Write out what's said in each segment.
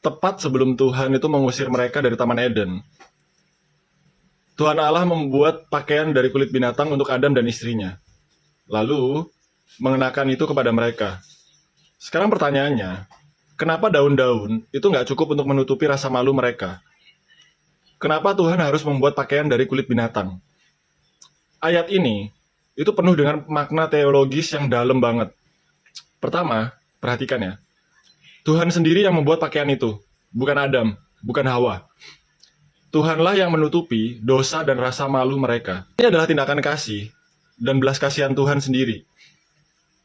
Tepat sebelum Tuhan itu mengusir mereka dari Taman Eden, Tuhan Allah membuat pakaian dari kulit binatang untuk Adam dan istrinya, lalu mengenakan itu kepada mereka. Sekarang pertanyaannya, kenapa daun-daun itu nggak cukup untuk menutupi rasa malu mereka? Kenapa Tuhan harus membuat pakaian dari kulit binatang? Ayat ini itu penuh dengan makna teologis yang dalam banget. Pertama, perhatikan ya. Tuhan sendiri yang membuat pakaian itu, bukan Adam, bukan Hawa. Tuhanlah yang menutupi dosa dan rasa malu mereka. Ini adalah tindakan kasih dan belas kasihan Tuhan sendiri.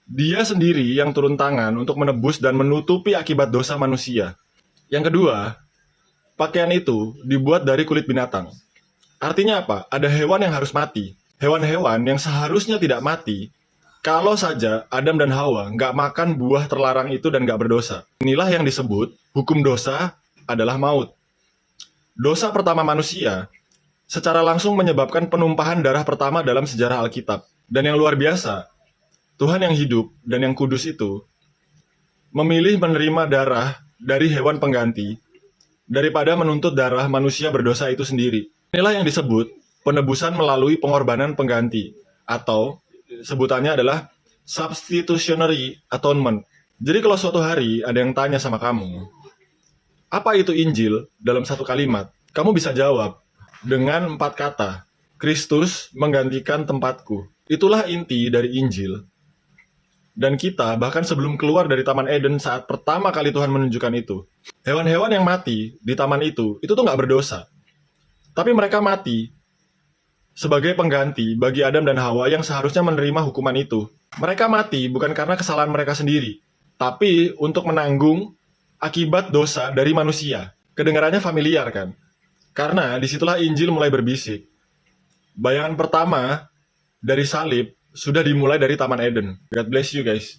Dia sendiri yang turun tangan untuk menebus dan menutupi akibat dosa manusia. Yang kedua, pakaian itu dibuat dari kulit binatang. Artinya apa? Ada hewan yang harus mati. Hewan-hewan yang seharusnya tidak mati, kalau saja Adam dan Hawa nggak makan buah terlarang itu dan nggak berdosa. Inilah yang disebut hukum dosa adalah maut. Dosa pertama manusia secara langsung menyebabkan penumpahan darah pertama dalam sejarah Alkitab. Dan yang luar biasa, Tuhan yang hidup dan yang kudus itu memilih menerima darah dari hewan pengganti daripada menuntut darah manusia berdosa itu sendiri. Inilah yang disebut penebusan melalui pengorbanan pengganti, atau sebutannya adalah substitutionary atonement. Jadi kalau suatu hari ada yang tanya sama kamu, apa itu Injil dalam satu kalimat? Kamu bisa jawab dengan 4 kata. Kristus menggantikan tempatku. Itulah inti dari Injil. Dan kita bahkan sebelum keluar dari Taman Eden saat pertama kali Tuhan menunjukkan itu, hewan-hewan yang mati di taman itu tuh nggak berdosa. Tapi mereka mati sebagai pengganti bagi Adam dan Hawa yang seharusnya menerima hukuman itu. Mereka mati bukan karena kesalahan mereka sendiri, tapi untuk menanggung akibat dosa dari manusia. Kedengarannya familiar kan? Karena disitulah Injil mulai berbisik. Bayangan pertama dari salib sudah dimulai dari Taman Eden. God bless you guys.